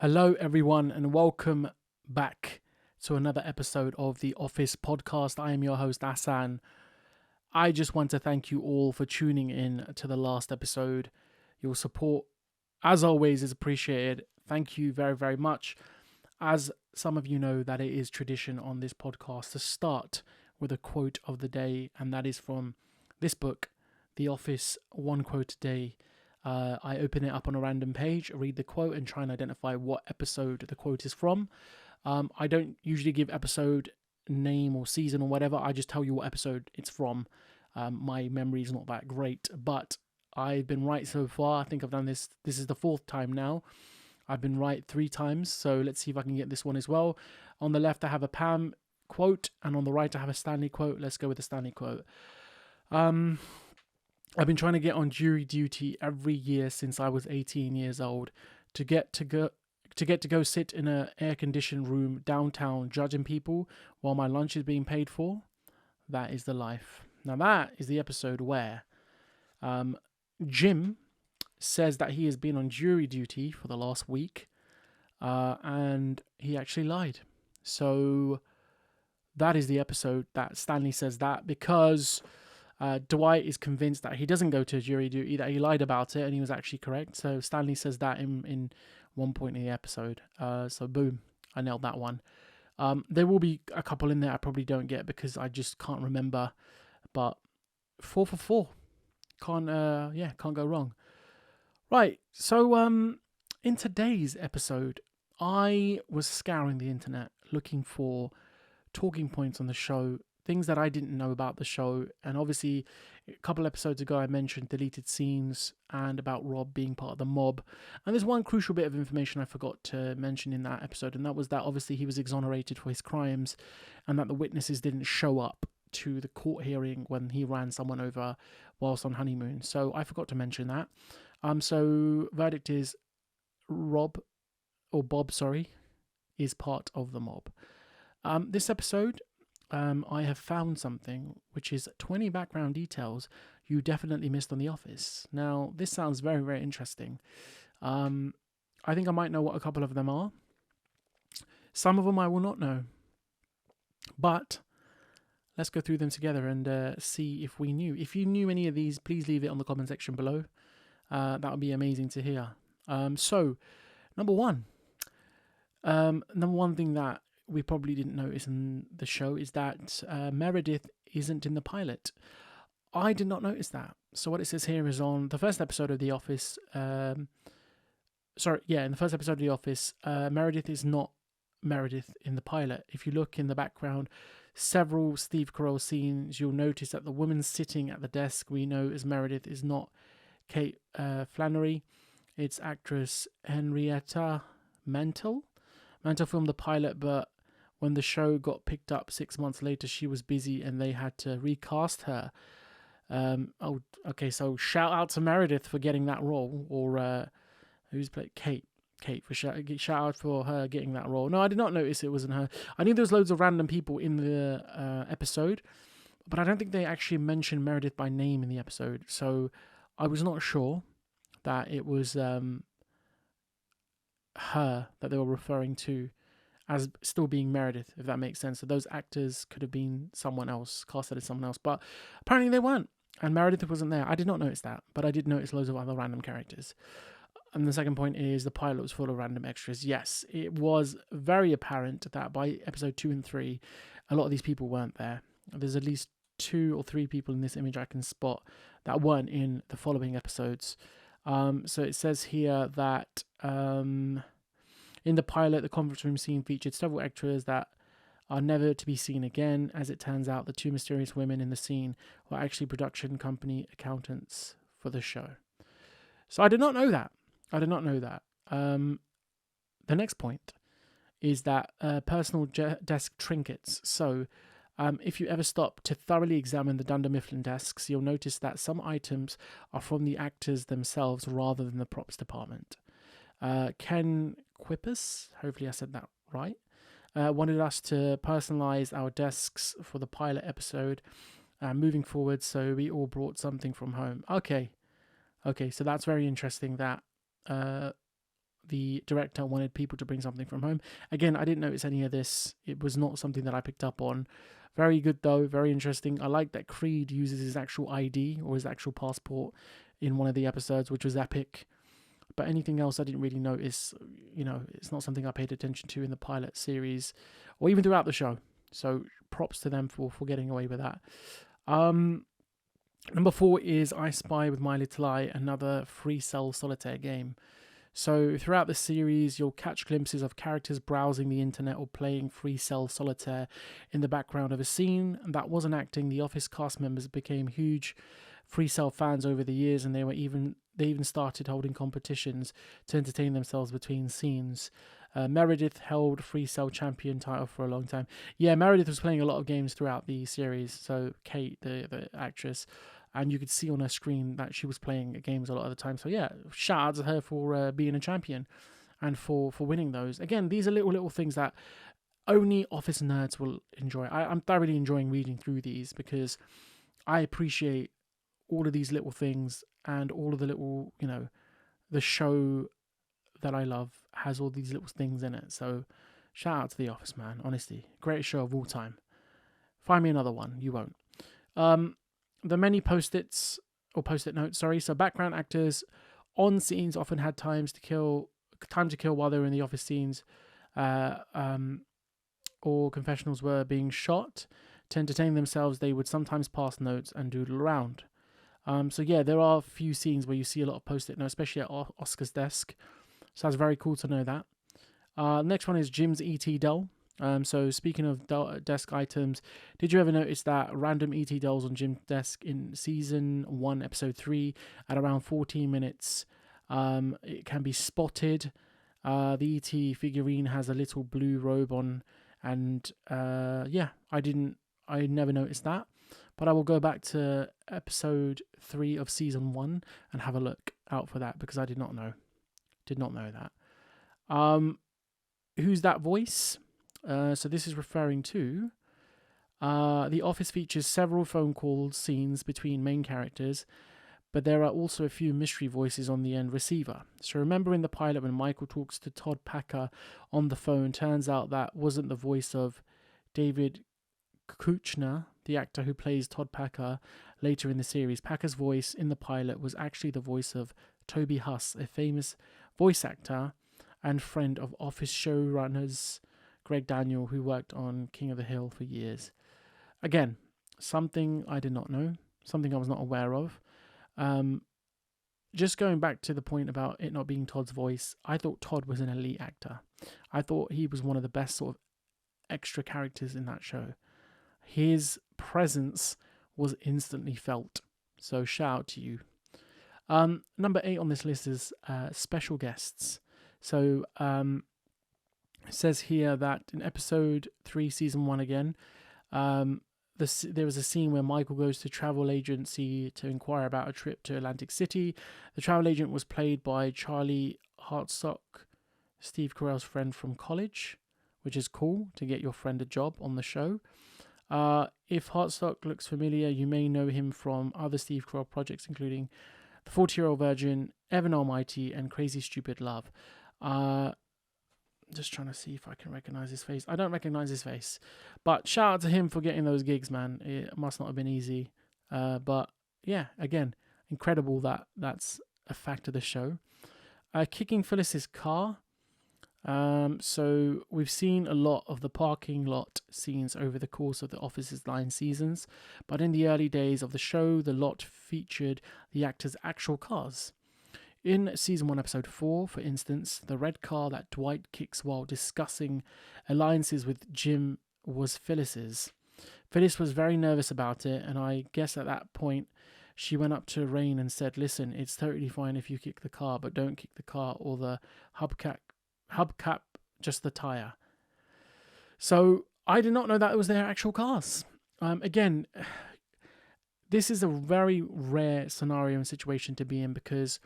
Hello, everyone, and welcome back to another episode of the Office Podcast. I am your host, Asan. I just want to thank you all for tuning in to the last episode. Your support, as always, is appreciated. Thank you very, very much. As some of you know, that it is tradition on this podcast to start with a quote of the day, and that is from this book, The Office, One Quote a Day. I open it up on a random page, read the quote, and try and identify what episode the quote is from. I don't usually give episode name or season or whatever. I just tell you what episode it's from. My memory is not that great, but I've been right so far. I think I've done this. This is the fourth time now. I've been right 3 times, so let's see if I can get this one as well. On the left, I have a Pam quote, and on the right, I have a Stanley quote. Let's go with the Stanley quote. I've been trying to get on jury duty every year since I was 18 years old to get to go sit in an air-conditioned room downtown judging people while my lunch is being paid for. That is the life. Now that is the episode where Jim says that he has been on jury duty for the last week and he actually lied. So that is the episode that Stanley says that because Dwight is convinced that he doesn't go to jury duty, that he lied about it, and he was actually correct. So Stanley says that in one point in the episode. So boom, I nailed that one. There will be a couple in there I probably don't get because I just can't remember. But 4 for 4, can't go wrong. Right. So in today's episode, I was scouring the internet looking for talking points on the show, things that I didn't know about the show. And obviously, a couple episodes ago, I mentioned deleted scenes and about Rob being part of the mob. And there's one crucial bit of information I forgot to mention in that episode, and that was that obviously he was exonerated for his crimes and that the witnesses didn't show up to the court hearing when he ran someone over whilst on honeymoon. So I forgot to mention that. So verdict is Bob, is part of the mob. This episode, I have found something which is 20 background details you definitely missed on The Office. Now, this sounds very, very interesting. I think I might know what a couple of them are. Some of them I will not know. But let's go through them together and see if we knew. If you knew any of these, please leave it on the comment section below. That would be amazing to hear. So, number one thing that we probably didn't notice in the show is that Meredith isn't in the pilot. I did not notice that. So what it says here is on the first episode of The Office. In the first episode of The Office, Meredith is not Meredith in the pilot. If you look in the background, several Steve Carell scenes, you'll notice that the woman sitting at the desk we know as Meredith is not Kate Flannery. It's actress Henrietta Mantel. Mantel filmed the pilot, but when the show got picked up 6 months later, she was busy and they had to recast her. So shout out to Meredith for getting that role, or who's played Kate for shout out for her getting that role. No, I did not notice it wasn't her. I knew there was loads of random people in the episode, but I don't think they actually mentioned Meredith by name in the episode, so I was not sure that it was her that they were referring to as still being Meredith, if that makes sense. So those actors could have been someone else, casted as someone else, but apparently they weren't. And Meredith wasn't there. I did not notice that, but I did notice loads of other random characters. And the second point is the pilot was full of random extras. Yes, it was very apparent that by episode 2 and 3, a lot of these people weren't there. There's at least 2 or 3 people in this image I can spot that weren't in the following episodes. So it says here that in the pilot, the conference room scene featured several extras that are never to be seen again. As it turns out, the 2 mysterious women in the scene were actually production company accountants for the show. So I did not know that. The next point is that personal desk trinkets. So if you ever stop to thoroughly examine the Dunder Mifflin desks, you'll notice that some items are from the actors themselves rather than the props department. Ken Quippus, hopefully I said that right, wanted us to personalize our desks for the pilot episode moving forward, so we all brought something from home. Okay, so that's very interesting that the director wanted people to bring something from home. Again, I didn't notice any of this. It was not something that I picked up on. Very good though, very interesting. I like that Creed uses his actual ID or his actual passport in one of the episodes, which was epic. But anything else I didn't really notice. It's not something I paid attention to in the pilot series or even throughout the show. So props to them for getting away with that. Number 4 is I Spy with My Little Eye, another free cell solitaire game. So throughout the series, you'll catch glimpses of characters browsing the internet or playing free cell solitaire in the background of a scene. That wasn't acting. The Office cast members became huge free cell fans over the years, and they even started holding competitions to entertain themselves between scenes. Meredith held free cell champion title for a long time. Yeah, Meredith was playing a lot of games throughout the series. So Kate, the actress, and you could see on her screen that she was playing games a lot of the time. So yeah, shout out to her for being a champion and for winning those. Again, these are little things that only Office nerds will enjoy. I'm thoroughly enjoying reading through these because I appreciate all of these little things and all of the little, the show that I love has all these little things in it. So shout out to The Office, man. Honestly, greatest show of all time. Find me another one. You won't. The many post-it notes. So background actors on scenes often had time to kill while they were in the Office scenes, or confessionals were being shot. To entertain themselves, they would sometimes pass notes and doodle around. So yeah, there are a few scenes where you see a lot of post-it notes, especially at Oscar's desk. So that's very cool to know that. Next one is Jim's ET doll. So speaking of desk items, did you ever notice that random ET dolls on Jim's desk in season 1, episode 3, at around 14 minutes? It can be spotted. The ET figurine has a little blue robe on, and I never noticed that. But I will go back to episode 3 of season 1 and have a look out for that because I did not know that. Who's that voice? So this is referring to The Office features several phone call scenes between main characters, but there are also a few mystery voices on the end receiver. So remember in the pilot when Michael talks to Todd Packer on the phone, turns out that wasn't the voice of David Kuchner, the actor who plays Todd Packer later in the series. Packer's voice in the pilot was actually the voice of Toby Huss, a famous voice actor and friend of Office showrunners Greg Daniel, who worked on King of the Hill for years. Again, something I did not know, something I was not aware of. Just going back to the point about it not being Todd's voice, I thought Todd was an elite actor. I thought he was one of the best sort of extra characters in that show. His presence was instantly felt. So shout out to you. Number 8 on this list is special guests. So it says here that in episode 3, season 1 again, there was a scene where Michael goes to travel agency to inquire about a trip to Atlantic City. The travel agent was played by Charlie Hartsock, Steve Carell's friend from college, which is cool to get your friend a job on the show. If Hartsock looks familiar, you may know him from other Steve Carell projects, including The 40-Year-Old Virgin, Evan Almighty, and Crazy Stupid Love. Just trying to see if I can recognize his face. I don't recognize his face. But shout out to him for getting those gigs, man. It must not have been easy. But yeah, again, incredible that that's a fact of the show. Kicking Phyllis's car. So we've seen a lot of the parking lot scenes over the course of the Office's 9 seasons. But in the early days of the show, the lot featured the actors' actual cars. In season 1, episode 4, for instance, the red car that Dwight kicks while discussing alliances with Jim was Phyllis's. Phyllis was very nervous about it, and I guess at that point she went up to Rain and said, "Listen, it's totally fine if you kick the car, but don't kick the car or the hubcap, just the tire." So I did not know that it was their actual cars. Again, this is a very rare scenario and situation to be in because,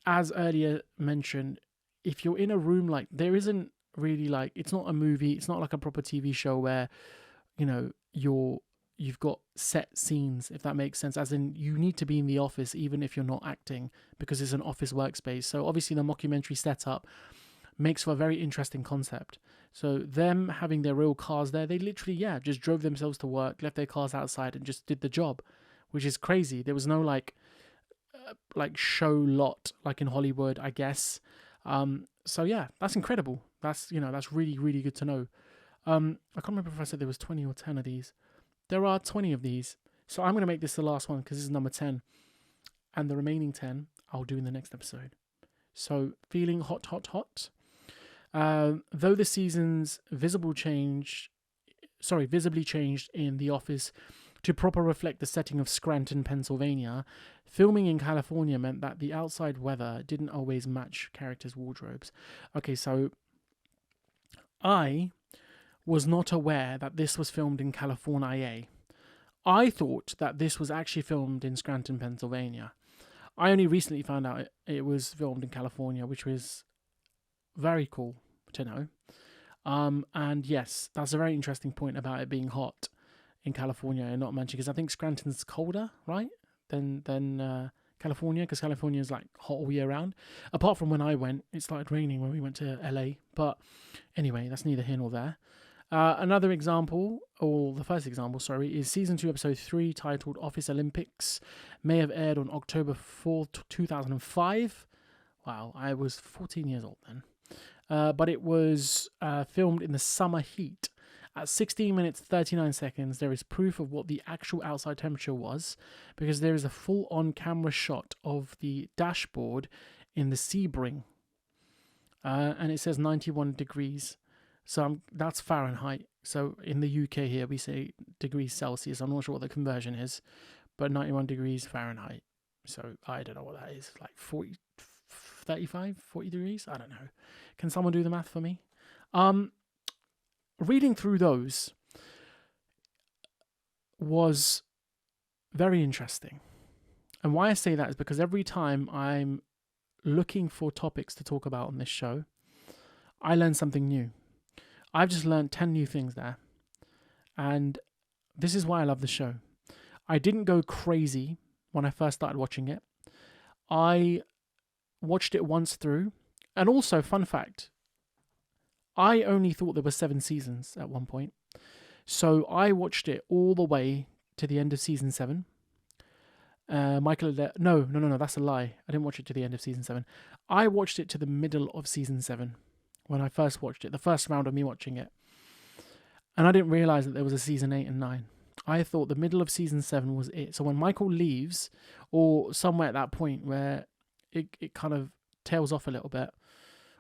as earlier mentioned, if you're in a room, like, there isn't really, like, it's not a movie, it's not like a proper TV show where, you're you've got set scenes, if that makes sense, as in you need to be in the office even if you're not acting, because it's an office workspace. So obviously the mockumentary setup makes for a very interesting concept. So them having their real cars there, they literally, just drove themselves to work, left their cars outside and just did the job, which is crazy. There was no like show lot like in Hollywood, I guess. So yeah, that's incredible. That's really, really good to know. I can't remember if I said there was 20 or 10 of these. There are 20 of these. So I'm going to make this the last one because this is number 10. And the remaining 10 I'll do in the next episode. So feeling hot, hot, hot. Though the season's visibly changed in The Office to proper reflect the setting of Scranton, Pennsylvania, filming in California meant that the outside weather didn't always match characters' wardrobes. Okay, so I was not aware that this was filmed in California. I thought that this was actually filmed in Scranton, Pennsylvania. I only recently found out it was filmed in California, which was very cool to know. And yes, that's a very interesting point about it being hot in California and not Manchester, because I think Scranton's colder, right, than California, because California is like hot all year round. Apart from when I went, it started raining when we went to LA. But anyway, that's neither here nor there. Another example, or the first example, sorry, is Season 2, Episode 3, titled Office Olympics. May have aired on October 4th, 2005. Wow, I was 14 years old then. But it was filmed in the summer heat. At 16 minutes 39 seconds, there is proof of what the actual outside temperature was, because there is a full-on camera shot of the dashboard in the Sebring. And it says 91 degrees. So that's Fahrenheit. So in the UK here, we say degrees Celsius. I'm not sure what the conversion is, but 91 degrees Fahrenheit. So I don't know what that is, like 40 degrees? I don't know. Can someone do the math for me? Reading through those was very interesting. And why I say that is because every time I'm looking for topics to talk about on this show, I learn something new. I've just learned 10 new things there. And this is why I love the show. I didn't go crazy when I first started watching it. I watched it once through. And also, fun fact, I only thought there were 7 seasons at one point. So I watched it all the way to the end of season 7. No, that's a lie. I didn't watch it to the end of season 7. I watched it to the middle of season 7 when I first watched it, the first round of me watching it. And I didn't realise that there was a season 8 and 9. I thought the middle of season 7 was it. So when Michael leaves, or somewhere at that point where it kind of tails off a little bit,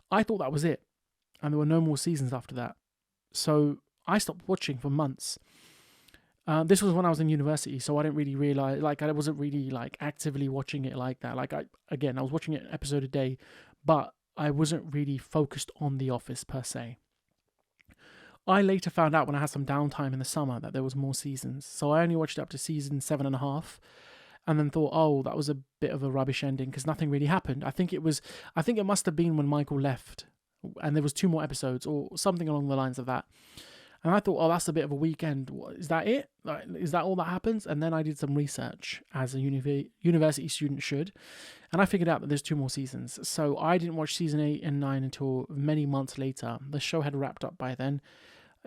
I thought that was it. And there were no more seasons after that. So I stopped watching for months. This was when I was in university, so I didn't really realise, I wasn't really actively watching it like that. I was watching it an episode a day, but I wasn't really focused on The Office per se. I later found out when I had some downtime in the summer that there was more seasons. So I only watched it up to season 7.5, and then thought, oh, that was a bit of a rubbish ending because nothing really happened. I think it must have been when Michael left, and there was 2 more episodes or something along the lines of that. And I thought, oh, that's a bit of a weekend. Is that it? Is that all that happens? And then I did some research, as a university student should. And I figured out that there's 2 more seasons. So I didn't watch season 8 and 9 until many months later. The show had wrapped up by then.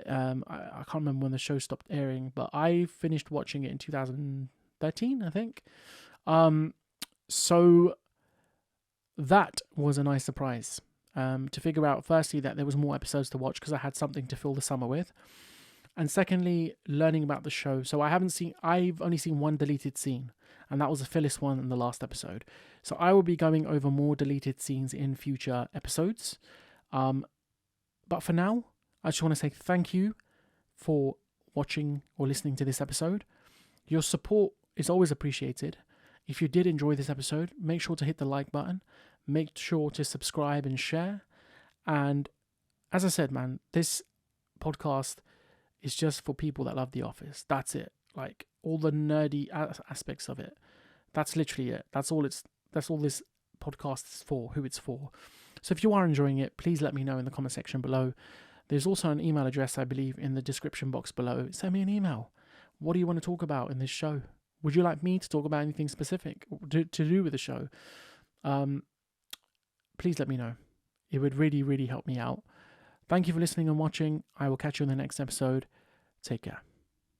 I can't remember when the show stopped airing, but I finished watching it in 2013, I think. So that was a nice surprise. To figure out, firstly, that there was more episodes to watch because I had something to fill the summer with, and secondly, learning about the show. So I've only seen 1 deleted scene, and that was a Phyllis one in the last episode. So I will be going over more deleted scenes in future episodes. But for now, I just want to say thank you for watching or listening to this episode. Your support is always appreciated. If you did enjoy this episode, make sure to hit the like button. Make sure to subscribe and share. And as I said, man, this podcast is just for people that love The Office. That's it. All the nerdy aspects of it. That's literally it. That's all this podcast is for, who it's for. So if you are enjoying it, please let me know in the comment section below. There's also an email address, I believe, in the description box below. Send me an email. What do you want to talk about in this show? Would you like me to talk about anything specific to do with the show? Please let me know. It would really, really help me out. Thank you for listening and watching. I will catch you in the next episode. Take care.